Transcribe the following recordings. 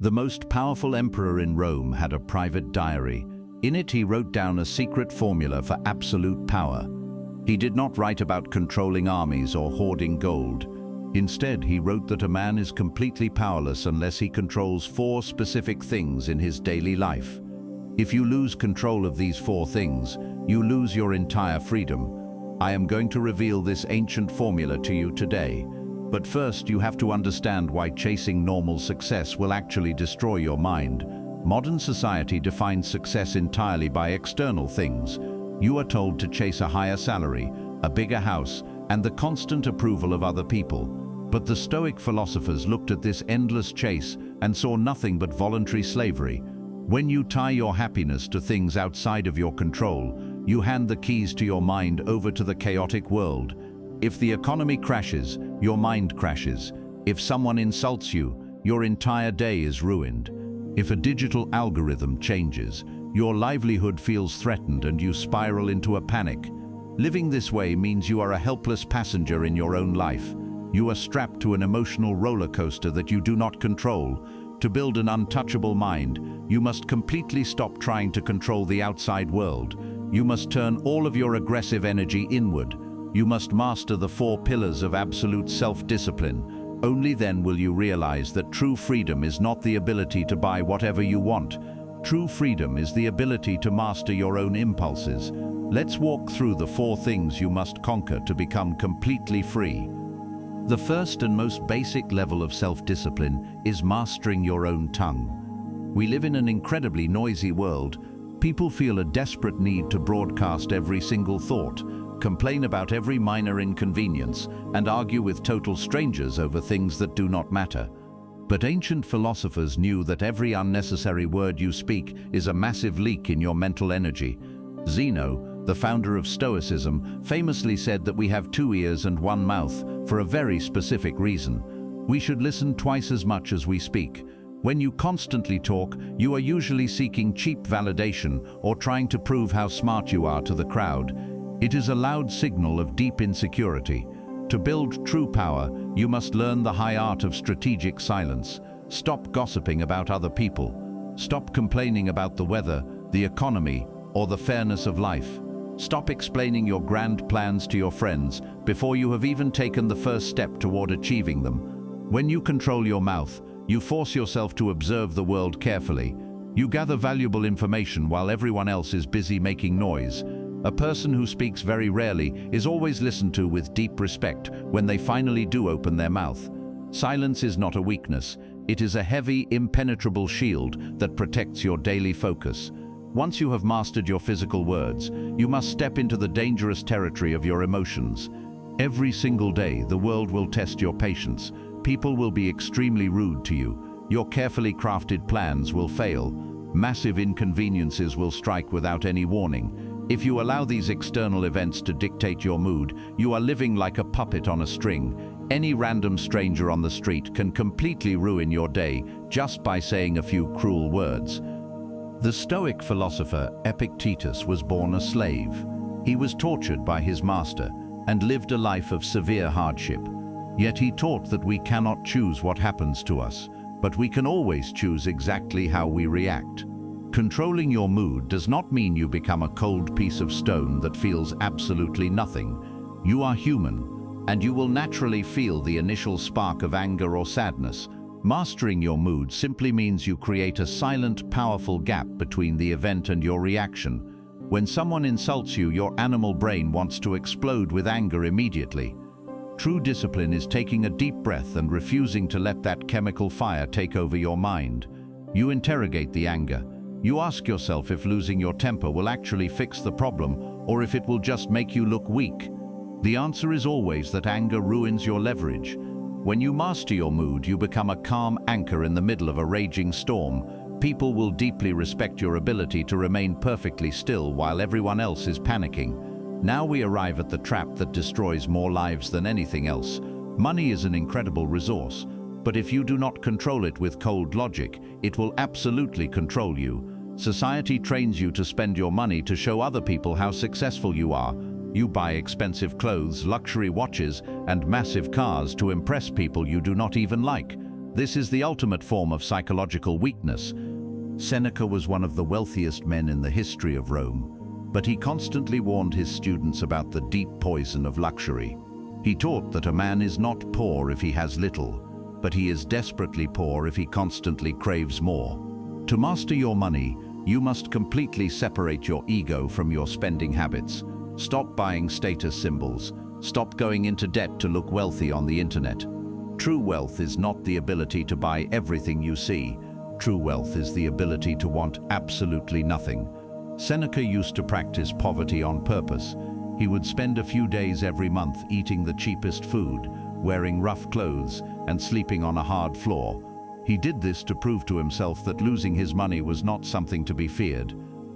The most powerful emperor in Rome had a private diary. In it, he wrote down a secret formula for absolute power. He did not write about controlling armies or hoarding gold. Instead, he wrote that a man is completely powerless unless he controls 4 specific things in his daily life. If you lose control of these 4 things, you lose your entire freedom. I am going to reveal this ancient formula to you today. But first, you have to understand why chasing normal success will actually destroy your mind. Modern society defines success entirely by external things. You are told to chase a higher salary, a bigger house, and the constant approval of other people. But the Stoic philosophers looked at this endless chase and saw nothing but voluntary slavery. When you tie your happiness to things outside of your control, you hand the keys to your mind over to the chaotic world. If the economy crashes, your mind crashes. If someone insults you, your entire day is ruined. If a digital algorithm changes, your livelihood feels threatened and you spiral into a panic. Living this way means you are a helpless passenger in your own life. You are strapped to an emotional roller coaster that you do not control. To build an untouchable mind, you must completely stop trying to control the outside world. You must turn all of your aggressive energy inward. You must master the 4 pillars of absolute self-discipline. Only then will you realize that true freedom is not the ability to buy whatever you want. True freedom is the ability to master your own impulses. Let's walk through the 4 things you must conquer to become completely free. The first and most basic level of self-discipline is mastering your own tongue. We live in an incredibly noisy world. People feel a desperate need to broadcast every single thought, complain about every minor inconvenience, and argue with total strangers over things that do not matter. But ancient philosophers knew that every unnecessary word you speak is a massive leak in your mental energy. Zeno, the founder of Stoicism, famously said that we have 2 ears and 1 mouth for a very specific reason. We should listen twice as much as we speak. When you constantly talk, you are usually seeking cheap validation or trying to prove how smart you are to the crowd. It is a loud signal of deep insecurity. To build true power, you must learn the high art of strategic silence. Stop gossiping about other people. Stop complaining about the weather, the economy, or the fairness of life. Stop explaining your grand plans to your friends before you have even taken the first step toward achieving them. When you control your mouth, you force yourself to observe the world carefully. You gather valuable information while everyone else is busy making noise. A person who speaks very rarely is always listened to with deep respect when they finally do open their mouth. Silence is not a weakness. It is a heavy, impenetrable shield that protects your daily focus. Once you have mastered your physical words, you must step into the dangerous territory of your emotions. Every single day, the world will test your patience. People will be extremely rude to you. Your carefully crafted plans will fail. Massive inconveniences will strike without any warning. If you allow these external events to dictate your mood, you are living like a puppet on a string. Any random stranger on the street can completely ruin your day just by saying a few cruel words. The Stoic philosopher Epictetus was born a slave. He was tortured by his master and lived a life of severe hardship. Yet he taught that we cannot choose what happens to us, but we can always choose exactly how we react. Controlling your mood does not mean you become a cold piece of stone that feels absolutely nothing. You are human, and you will naturally feel the initial spark of anger or sadness. Mastering your mood simply means you create a silent, powerful gap between the event and your reaction. When someone insults you, your animal brain wants to explode with anger immediately. True discipline is taking a deep breath and refusing to let that chemical fire take over your mind. You interrogate the anger. You ask yourself if losing your temper will actually fix the problem or if it will just make you look weak. The answer is always that anger ruins your leverage. When you master your mood, you become a calm anchor in the middle of a raging storm. People will deeply respect your ability to remain perfectly still while everyone else is panicking. Now we arrive at the trap that destroys more lives than anything else. Money is an incredible resource, but if you do not control it with cold logic, it will absolutely control you. Society trains you to spend your money to show other people how successful you are. You buy expensive clothes, luxury watches, and massive cars to impress people you do not even like. This is the ultimate form of psychological weakness. Seneca was one of the wealthiest men in the history of Rome, but he constantly warned his students about the deep poison of luxury. He taught that a man is not poor if he has little, but he is desperately poor if he constantly craves more. To master your money, you must completely separate your ego from your spending habits. Stop buying status symbols. Stop going into debt to look wealthy on the internet. True wealth is not the ability to buy everything you see. True wealth is the ability to want absolutely nothing. Seneca used to practice poverty on purpose. He would spend a few days every month eating the cheapest food, wearing rough clothes, and sleeping on a hard floor. He did this to prove to himself that losing his money was not something to be feared.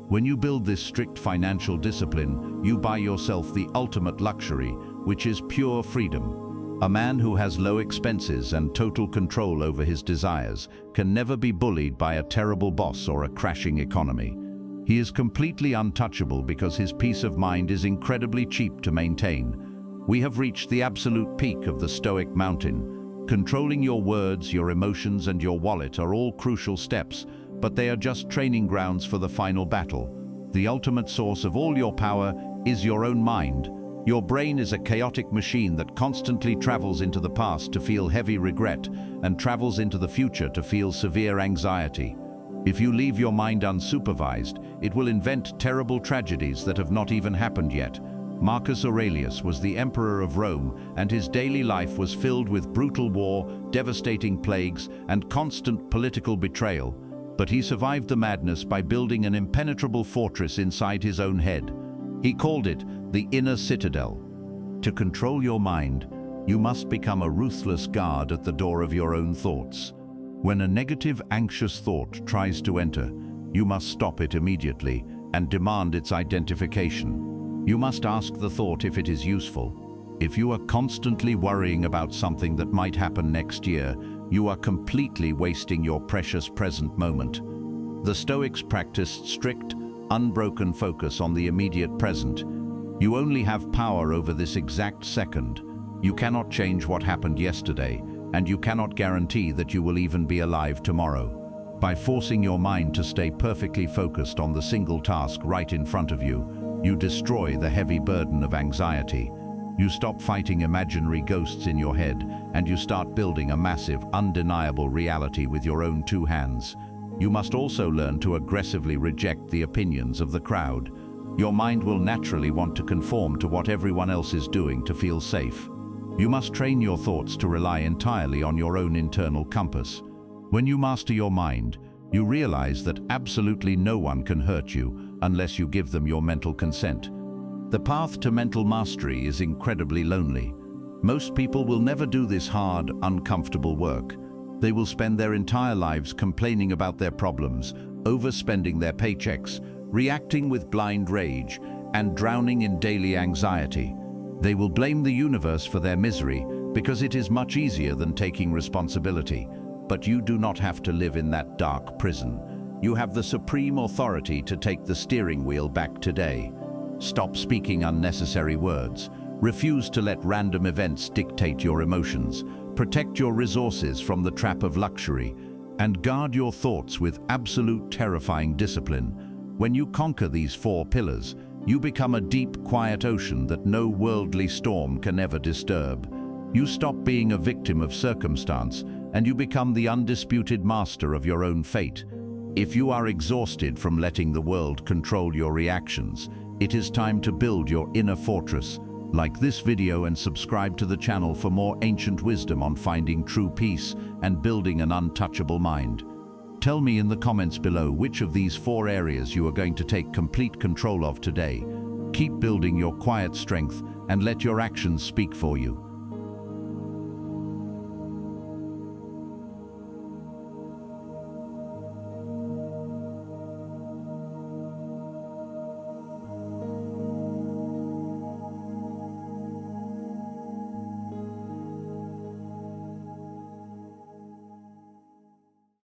When you build this strict financial discipline, you buy yourself the ultimate luxury, which is pure freedom. A man who has low expenses and total control over his desires can never be bullied by a terrible boss or a crashing economy. He is completely untouchable because his peace of mind is incredibly cheap to maintain. We have reached the absolute peak of the Stoic mountain. Controlling your words, your emotions, and your wallet are all crucial steps, but they are just training grounds for the final battle. The ultimate source of all your power is your own mind. Your brain is a chaotic machine that constantly travels into the past to feel heavy regret and travels into the future to feel severe anxiety. If you leave your mind unsupervised, it will invent terrible tragedies that have not even happened yet. Marcus Aurelius was the emperor of Rome, and his daily life was filled with brutal war, devastating plagues, and constant political betrayal. But he survived the madness by building an impenetrable fortress inside his own head. He called it the inner citadel. To control your mind, you must become a ruthless guard at the door of your own thoughts. When a negative, anxious thought tries to enter, you must stop it immediately and demand its identification. You must ask the thought if it is useful. If you are constantly worrying about something that might happen next year, you are completely wasting your precious present moment. The Stoics practiced strict, unbroken focus on the immediate present. You only have power over this exact second. You cannot change what happened yesterday, and you cannot guarantee that you will even be alive tomorrow. By forcing your mind to stay perfectly focused on the single task right in front of you, you destroy the heavy burden of anxiety. You stop fighting imaginary ghosts in your head, and you start building a massive, undeniable reality with your own two hands. You must also learn to aggressively reject the opinions of the crowd. Your mind will naturally want to conform to what everyone else is doing to feel safe. You must train your thoughts to rely entirely on your own internal compass. When you master your mind, you realize that absolutely no one can hurt you unless you give them your mental consent. The path to mental mastery is incredibly lonely. Most people will never do this hard, uncomfortable work. They will spend their entire lives complaining about their problems, overspending their paychecks, reacting with blind rage, and drowning in daily anxiety. They will blame the universe for their misery because it is much easier than taking responsibility. But you do not have to live in that dark prison. You have the supreme authority to take the steering wheel back today. Stop speaking unnecessary words. Refuse to let random events dictate your emotions. Protect your resources from the trap of luxury. And guard your thoughts with absolute terrifying discipline. When you conquer these 4 pillars, you become a deep, quiet ocean that no worldly storm can ever disturb. You stop being a victim of circumstance, and you become the undisputed master of your own fate. If you are exhausted from letting the world control your reactions, it is time to build your inner fortress. Like this video and subscribe to the channel for more ancient wisdom on finding true peace and building an untouchable mind. Tell me in the comments below which of these 4 areas you are going to take complete control of today. Keep building your quiet strength and let your actions speak for you.